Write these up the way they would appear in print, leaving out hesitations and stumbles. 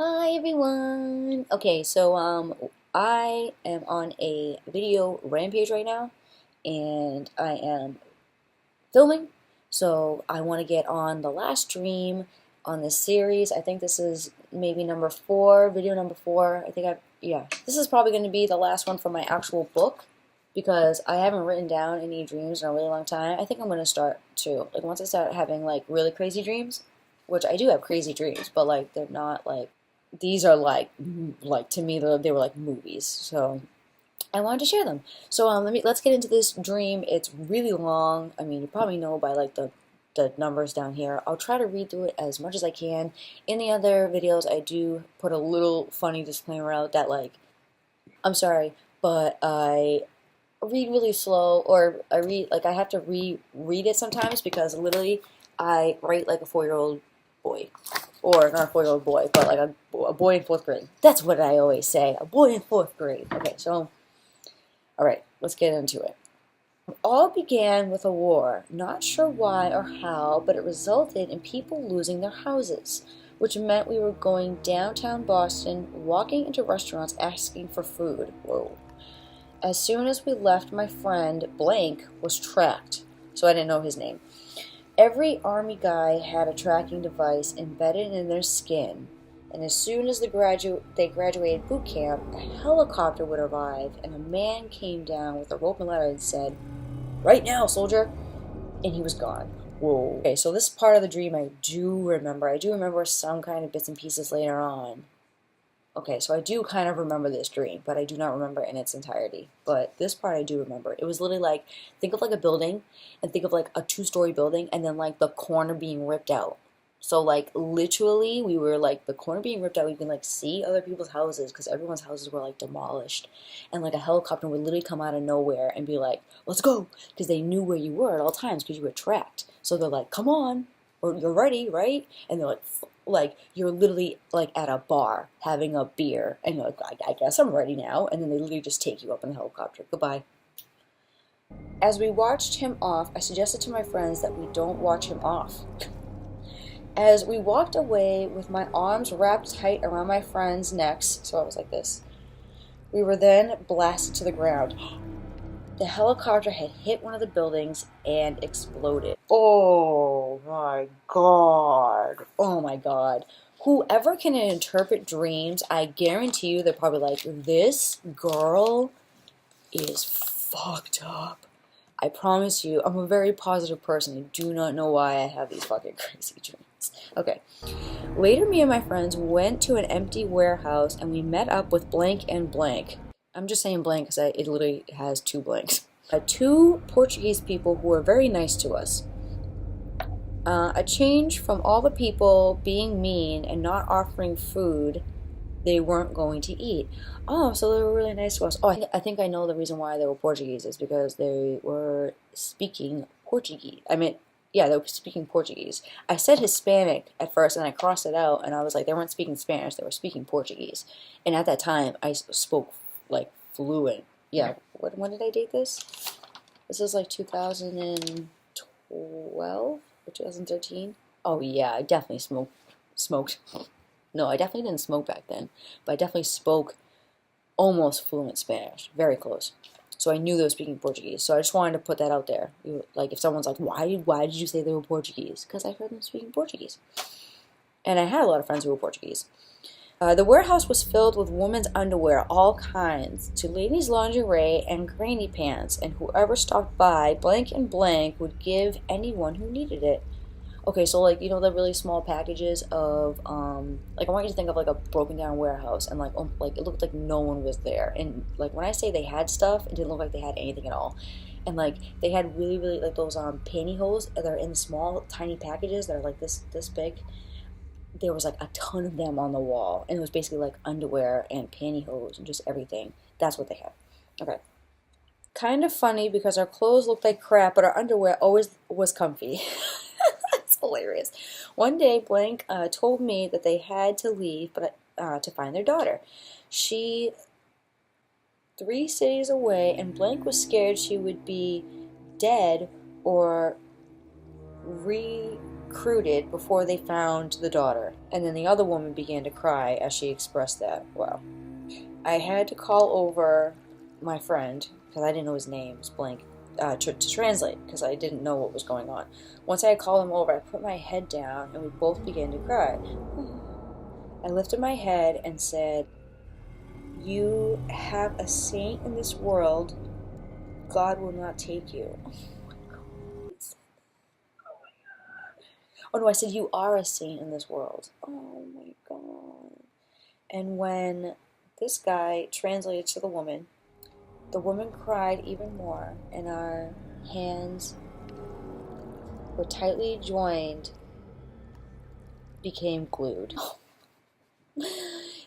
Hi everyone. Okay, so I am on a video rampage right now and I am filming. So I want to get on the last stream on this series. I think this is maybe number 4, video number 4. Yeah, this is probably going to be the last one for my actual book because I haven't written down any dreams in a really long time. I think I'm going to start to, like, once I start having like really crazy dreams, which I do have crazy dreams, but like they're not like these are like to me they were like movies. So I wanted to share them. So let's get into this dream. It's really long. I mean, you probably know by like the numbers down here. I'll try to read through it as much as I can. In the other videos, I do put a little funny disclaimer out that like I'm sorry, but I read really slow, or I have to reread it sometimes because literally I write like a 4-year-old boy, or not a 4-year-old boy, but like a boy in 4th grade. That's what I always say, a boy in 4th grade. Okay, so all right, let's get into it. It all began with a war, not sure why or how, but it resulted in people losing their houses, which meant we were going downtown Boston, walking into restaurants asking for food. Whoa. As soon as we left, my friend Blank was tracked, so I didn't know his name. Every army guy had a tracking device embedded in their skin, and as soon as they graduated boot camp, a helicopter would arrive, and a man came down with a rope and ladder and said, "Right now, soldier!" And he was gone. Whoa. Okay, so this part of the dream I do remember. I do remember some kind of bits and pieces later on. Okay, so I do kind of remember this dream, but I do not remember it in its entirety. But this part I do remember. It was literally like, think of like a building, and think of like a 2-story building, and then like the corner being ripped out. So like literally, we were like the corner being ripped out. We can like see other people's houses because everyone's houses were like demolished, and like a helicopter would literally come out of nowhere and be like, "Let's go," because they knew where you were at all times because you were tracked. So they're like, "Come on," or "You're ready, right?" And they're like you're literally like at a bar having a beer and you're like, I guess I'm ready now, and then they literally just take you up in the helicopter. Goodbye. As we watched him off, I suggested to my friends that we don't watch him off. As we walked away with my arms wrapped tight around my friends' necks, so I was like this, we were then blasted to the ground. The helicopter had hit one of the buildings and exploded. Oh my god. Oh my god. Whoever can interpret dreams, I guarantee you they're probably like, this girl is fucked up. I promise you, I'm a very positive person. I do not know why I have these fucking crazy dreams. Okay. Later, me and my friends went to an empty warehouse and we met up with blank and blank. I'm just saying blank because it literally has 2 blanks. 2 Portuguese people who were very nice to us. A change from all the people being mean and not offering food they weren't going to eat. Oh, so they were really nice to us. Oh, I think I know the reason why they were Portuguese is because they were speaking Portuguese. I mean, yeah, they were speaking Portuguese. I said Hispanic at first, and I crossed it out, and I was like, they weren't speaking Spanish, they were speaking Portuguese. And at that time, I spoke like fluent. Yeah, when did I date this? This is like 2012 or 2013. Oh yeah, I definitely smoked. No, I definitely didn't smoke back then, but I definitely spoke almost fluent Spanish, very close. So I knew they were speaking Portuguese. So I just wanted to put that out there. Like if someone's like, why did you say they were Portuguese? Because I heard them speaking Portuguese. And I had a lot of friends who were Portuguese. The warehouse was filled with women's underwear, all kinds, to ladies' lingerie and granny pants, and whoever stopped by, blank and blank, would give anyone who needed it. Okay, so like you know the really small packages of like I want you to think of like a broken down warehouse and like it looked like no one was there, and like when I say they had stuff, it didn't look like they had anything at all, and like they had really like those pantyhose that are in small tiny packages that are like this big. There was like a ton of them on the wall, and it was basically like underwear and pantyhose and just everything. That's what they had. Okay. Kind of funny because our clothes looked like crap, but our underwear always was comfy. That's hilarious. One day, Blank told me that they had to leave, but to find their daughter. She 3 cities away, and Blank was scared she would be dead or recruited before they found the daughter. And then the other woman began to cry as she expressed that. Wow. I had to call over my friend, because I didn't know his name, was blank, to translate, because I didn't know what was going on. Once I had called him over, I put my head down, and we both began to cry. I lifted my head and said, "You have a saint in this world. God will not take you." Oh my God. Oh no, I said, "You are a saint in this world." Oh my God. And when this guy translated to the woman cried even more, and our hands were tightly joined, became glued.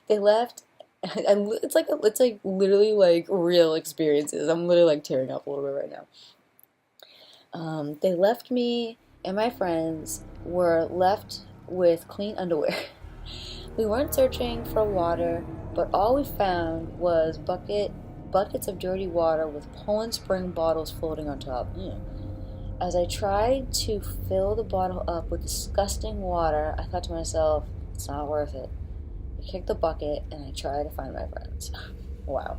They left. It's like literally like real experiences. I'm literally like tearing up a little bit right now. They left me, and my friends were left with clean underwear. We weren't searching for water, but all we found was buckets of dirty water with Poland Spring bottles floating on top. As I tried to fill the bottle up with disgusting water, I thought to myself, it's not worth it. I kicked the bucket and I tried to find my friends. Wow.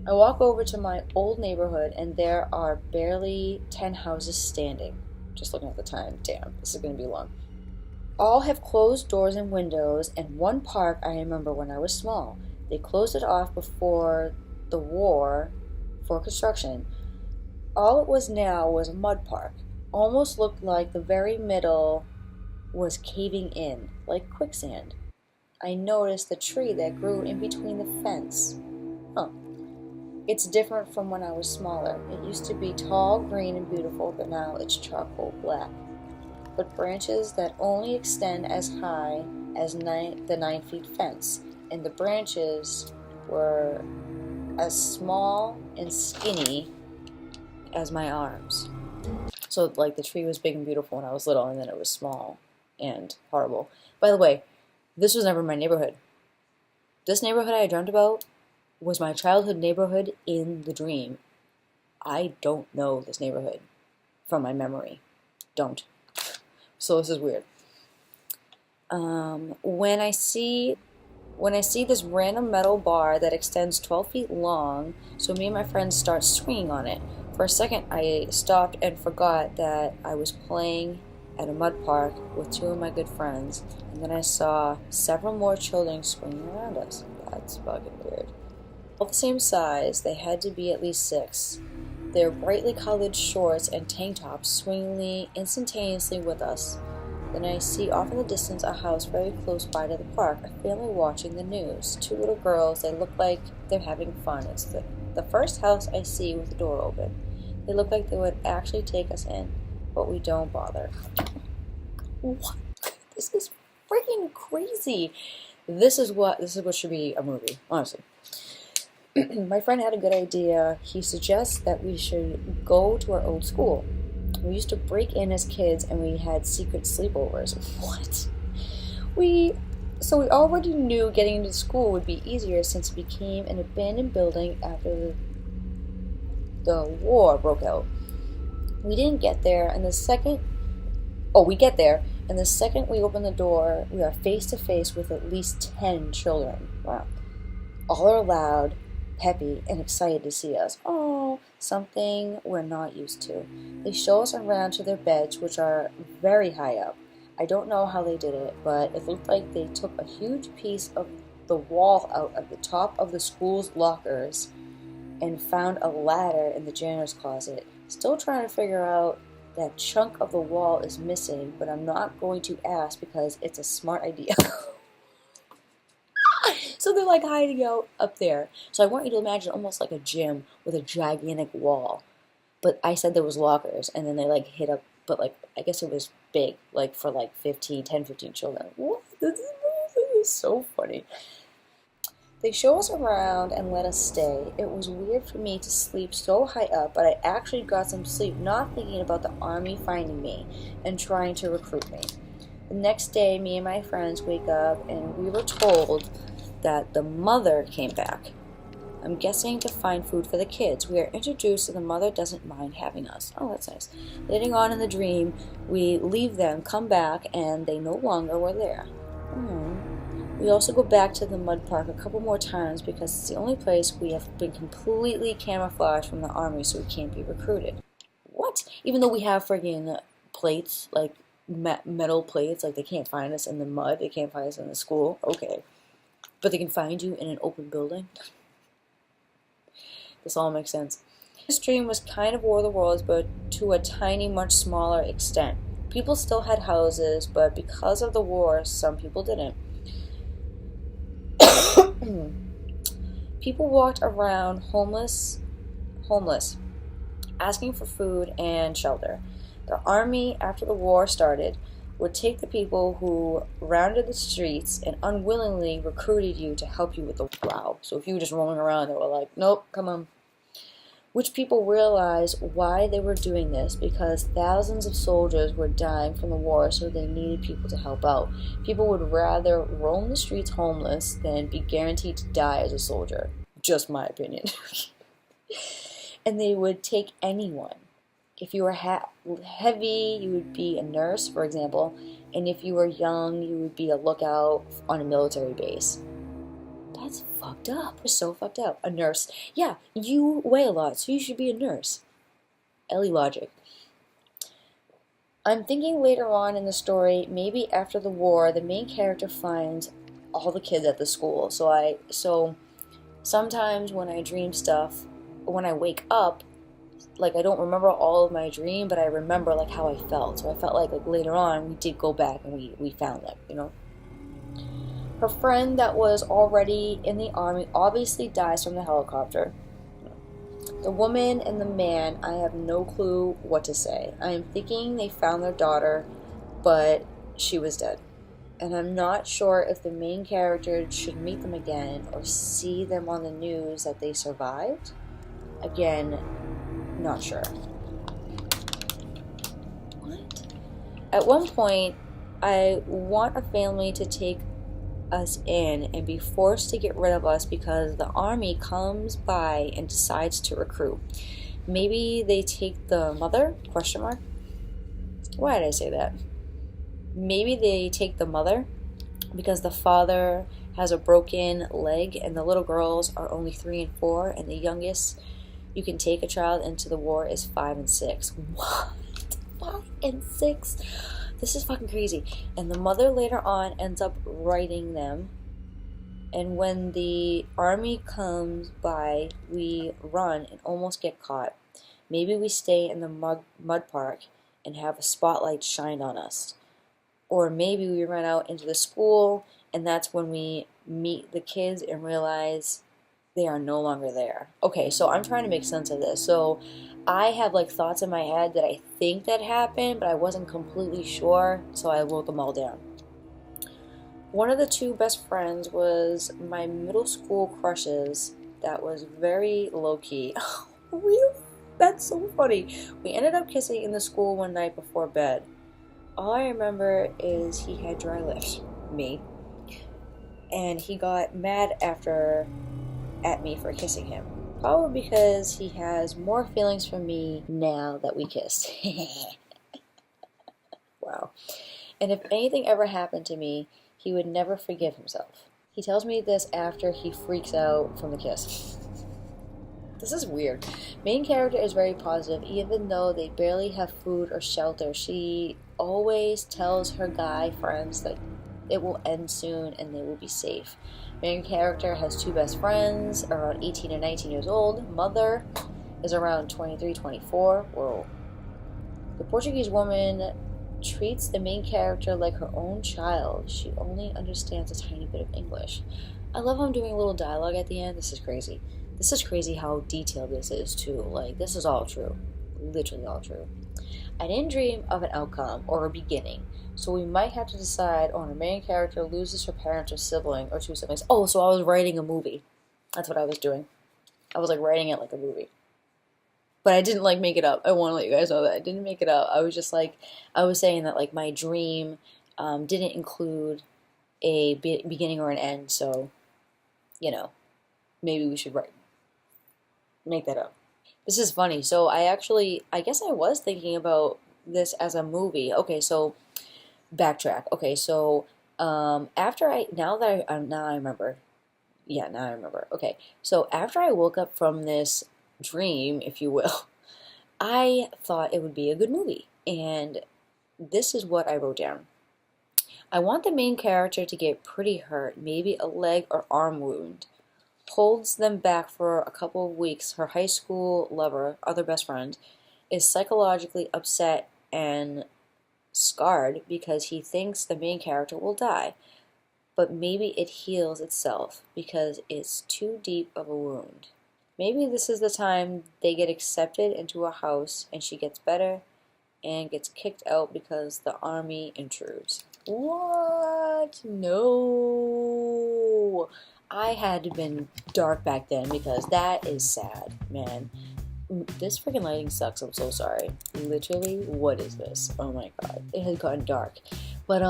I walk over to my old neighborhood and there are barely 10 houses standing. Just looking at the time, damn, this is going to be long. All have closed doors and windows, and one park I remember when I was small. They closed it off before the war for construction. All it was now was a mud park. Almost looked like the very middle was caving in, like quicksand. I noticed the tree that grew in between the fence. It's different from when I was smaller. It used to be tall, green, and beautiful, but now it's charcoal black. But branches that only extend as high as the 9 feet fence, and the branches were as small and skinny as my arms. So like the tree was big and beautiful when I was little, and then it was small and horrible. By the way, this was never my neighborhood. This neighborhood I dreamt about was my childhood neighborhood in the dream. I don't know this neighborhood from my memory. Don't. So this is weird. When I see this random metal bar that extends 12 feet long, so me and my friends start swinging on it. For a second, I stopped and forgot that I was playing at a mud park with 2 of my good friends, and then I saw several more children swinging around us. That's fucking weird. All the same size, they had to be at least 6. Their brightly colored shorts and tank tops swinging instantaneously with us. Then I see off in the distance a house very close by to the park, a family watching the news. 2 little girls, they look like they're having fun. It's the first house I see with the door open. They look like they would actually take us in, but we don't bother. What? This is freaking crazy. This is what should be a movie, honestly. My friend had a good idea. He suggests that we should go to our old school. We used to break in as kids and we had secret sleepovers. What? So we already knew getting into school would be easier since it became an abandoned building after the war broke out. We didn't get there, and we get there, and the second we open the door, we are face to face with at least 10 children. Wow. All are loud, peppy, and excited to see us. Oh, something we're not used to. They show us around to their beds, which are very high up. I don't know how they did it, but it looked like they took a huge piece of the wall out of the top of the school's lockers and found a ladder in the janitor's closet. Still trying to figure out that chunk of the wall is missing, but I'm not going to ask because it's a smart idea. So they're like hiding out up there. So I want you to imagine almost like a gym with a gigantic wall. But I said there was lockers, and then they like hit up, but like I guess it was big, like for like 10, 15 children. What? This is so funny. They show us around and let us stay. It was weird for me to sleep so high up, but I actually got some sleep not thinking about the army finding me and trying to recruit me. The next day, me and my friends wake up and we were told that the mother came back. I'm guessing to find food for the kids. We are introduced and the mother doesn't mind having us. Oh, that's nice. Later on in the dream, we leave them, come back, and they no longer were there. We also go back to the mud park a couple more times because it's the only place we have been completely camouflaged from the army, so we can't be recruited. What? Even though we have friggin' plates, like metal plates, like they can't find us in the mud, they can't find us in the school. Okay. But they can find you in an open building? This all makes sense. This dream was kind of War of the Worlds, but to a tiny, much smaller extent. People still had houses, but because of the war, some people didn't. People walked around homeless, asking for food and shelter. The army, after the war started, would take the people who rounded the streets and unwillingly recruited you to help you with the wow. So if you were just roaming around, they were like, nope, come on. Which people realized why they were doing this, because thousands of soldiers were dying from the war, so they needed people to help out. People would rather roam the streets homeless than be guaranteed to die as a soldier. Just my opinion. And they would take anyone. If you were heavy, you would be a nurse, for example, and if you were young, you would be a lookout on a military base. That's fucked up. It's so fucked up. A nurse. Yeah, you weigh a lot, so you should be a nurse. Ellie logic. I'm thinking later on in the story, maybe after the war, the main character finds all the kids at the school. So sometimes when I dream stuff, when I wake up, like I don't remember all of my dream, but I remember like how I felt. So I felt like later on we did go back and we found them, you know. Her friend that was already in the army obviously dies from the helicopter. The woman and the man, I have no clue what to say. I am thinking they found their daughter, but she was dead. And I'm not sure if the main character should meet them again or see them on the news that they survived. Again, not sure. What? At one point, I want a family to take us in and be forced to get rid of us because the army comes by and decides to recruit. Maybe they take the mother? Question mark. Why did I say that? Maybe they take the mother because the father has a broken leg and the little girls are only 3 and 4 and the youngest you can take a child into the war is 5 and 6. What? 5 and 6? This is fucking crazy. And the mother later on ends up writing them. And when the army comes by, we run and almost get caught. Maybe we stay in the mud park and have a spotlight shine on us. Or maybe we run out into the school and that's when we meet the kids and realize they are no longer there. Okay, so I'm trying to make sense of this. So I have like thoughts in my head that I think that happened, but I wasn't completely sure, so I wrote them all down. One of the 2 best friends was my middle school crushes that was very low-key. Really? That's so funny. We ended up kissing in the school one night before bed. All I remember is he had dry lips, me, and he got mad at me for kissing him. Probably because he has more feelings for me now that we kissed. Wow. And if anything ever happened to me, he would never forgive himself. He tells me this after he freaks out from the kiss. This is weird. Main character is very positive, even though they barely have food or shelter. She always tells her guy friends that it will end soon and they will be safe. Main character has 2 best friends, around 18 and 19 years old. Mother is around 23, 24. Whoa. The Portuguese woman treats the main character like her own child. She only understands a tiny bit of English. I love how I'm doing a little dialogue at the end. This is crazy. This is crazy how detailed this is, too. Like, this is all true. Literally all true. I didn't dream of an outcome or a beginning, so we might have to decide on a main character loses her parents or sibling or 2 siblings. Oh, so I was writing a movie. That's what I was doing. I was like writing it like a movie. But I didn't like make it up. I want to let you guys know that. I didn't make it up. I was just like, I was saying that like my dream didn't include a beginning or an end, so, you know, maybe we should make that up. This is funny. So I guess I was thinking about this as a movie. Okay, so backtrack. Okay, so after I now that now I remember. Yeah, now I remember. Okay, so after I woke up from this dream, if you will, I thought it would be a good movie, and this is what I wrote down. I want the main character to get pretty hurt, maybe a leg or arm wound. Holds them back for a couple of weeks. Her high school lover, other best friend, is psychologically upset and scarred because he thinks the main character will die. But maybe it heals itself because it's too deep of a wound. Maybe this is the time they get accepted into a house and she gets better and gets kicked out because the army intrudes. What? No. I had to been dark back then because that is sad, man. This freaking lighting sucks. I'm so sorry. Literally, what is this? Oh my god. It has gotten dark. But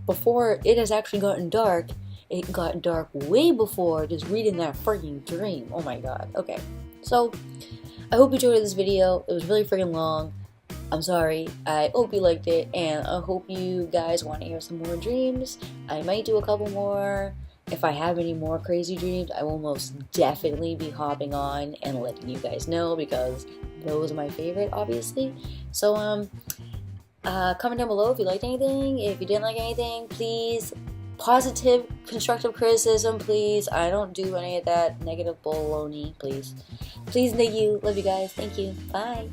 before it has actually gotten dark, it got dark way before just reading that freaking dream. Oh my god. Okay. So, I hope you enjoyed this video. It was really freaking long. I'm sorry. I hope you liked it, and I hope you guys want to hear some more dreams. I might do a couple more. If I have any more crazy dreams, I will most definitely be hopping on and letting you guys know because those are my favorite, obviously. So, comment down below if you liked anything. If you didn't like anything, please. Positive, constructive criticism, please. I don't do any of that negative baloney, please. Please, thank you. Love you guys. Thank you. Bye.